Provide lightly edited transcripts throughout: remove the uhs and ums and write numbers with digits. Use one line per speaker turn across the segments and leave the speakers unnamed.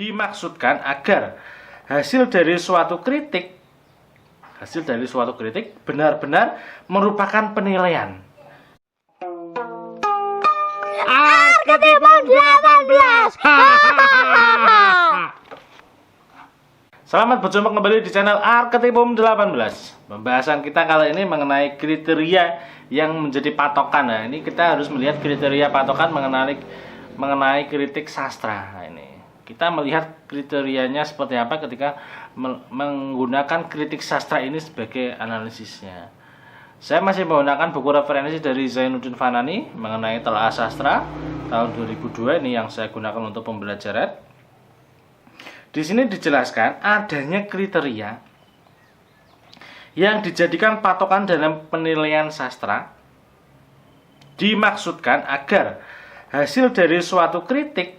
dimaksudkan agar hasil dari suatu kritik benar-benar merupakan penilaian.
Arketipum 18.
Selamat berjumpa kembali di channel Arketipum 18. Pembahasan kita kali ini mengenai kriteria yang menjadi patokan. Nah, ini kita harus melihat kriteria patokan mengenai kritik sastra. Nah, ini kita melihat kriterianya seperti apa ketika menggunakan kritik sastra ini sebagai analisisnya. Saya masih menggunakan buku referensi dari Zainuddin Fanani mengenai Telaah Sastra tahun 2002, ini yang saya gunakan untuk pembelajaran. Di sini dijelaskan adanya kriteria yang dijadikan patokan dalam penilaian sastra, dimaksudkan agar hasil dari suatu kritik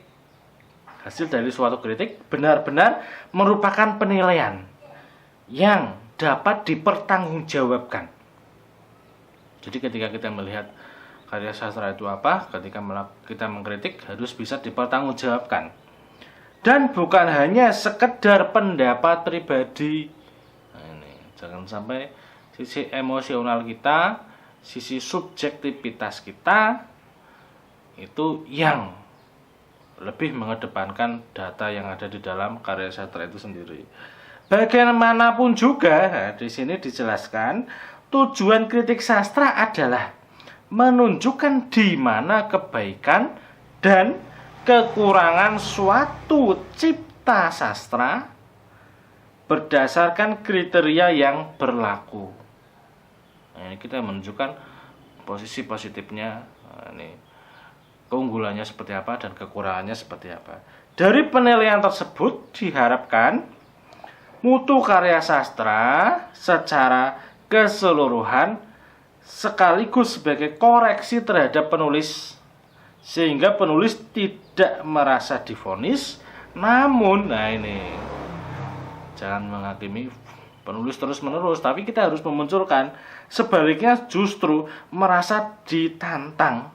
benar-benar merupakan penilaian yang dapat dipertanggungjawabkan. Jadi ketika kita melihat karya sastra itu apa, ketika kita mengkritik harus bisa dipertanggungjawabkan. Dan bukan hanya sekedar pendapat pribadi. Nah, ini jangan sampai sisi emosional kita, sisi subjektivitas kita itu yang lebih mengedepankan data yang ada di dalam karya sastra itu sendiri. Bagaimanapun juga, di sini dijelaskan tujuan kritik sastra adalah menunjukkan di mana kebaikan dan kekurangan suatu cipta sastra berdasarkan kriteria yang berlaku. Nah, ini kita menunjukkan posisi positifnya, ini keunggulannya seperti apa dan kekurangannya seperti apa. Dari penilaian tersebut diharapkan mutu karya sastra secara keseluruhan sekaligus sebagai koreksi terhadap penulis, sehingga penulis tidak merasa divonis. Namun, nah ini jangan menghakimi penulis terus-menerus, tapi kita harus memunculkan sebaliknya, justru merasa ditantang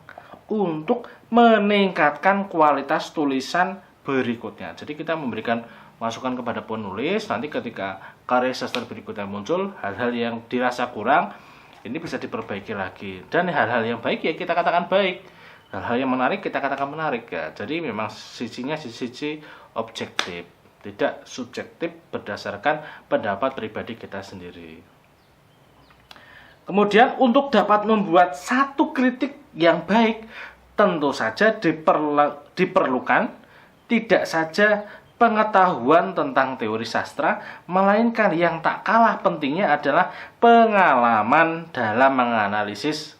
untuk meningkatkan kualitas tulisan berikutnya. Jadi kita memberikan masukan kepada penulis, nanti ketika karya sastra berikutnya muncul, hal-hal yang dirasa kurang ini bisa diperbaiki lagi, dan hal-hal yang baik ya kita katakan baik, hal-hal yang menarik kita katakan menarik ya. Jadi memang sisinya sisi objektif, tidak subjektif berdasarkan pendapat pribadi kita sendiri. Kemudian untuk dapat membuat satu kritik yang baik, tentu saja diperlukan tidak saja pengetahuan tentang teori sastra, melainkan yang tak kalah pentingnya adalah pengalaman dalam menganalisis.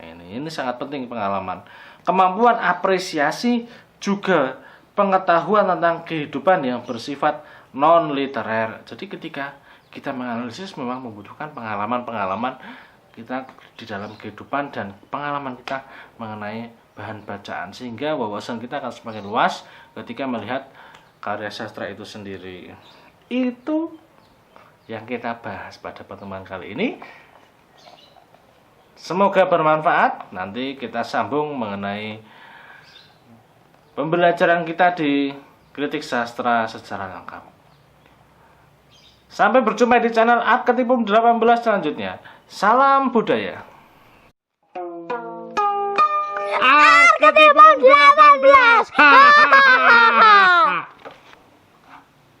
Ini sangat penting, pengalaman, kemampuan apresiasi, juga pengetahuan tentang kehidupan yang bersifat non literer. Jadi ketika kita menganalisis memang membutuhkan pengalaman kita di dalam kehidupan dan pengalaman kita mengenai bahan bacaan, sehingga wawasan kita akan semakin luas ketika melihat karya sastra itu sendiri. Itu yang kita bahas pada pertemuan kali ini. Semoga bermanfaat. Nanti kita sambung mengenai pembelajaran kita di kritik sastra secara lengkap. Sampai berjumpa di channel Arketipum 18 selanjutnya. Salam budaya.
Arketipum 18.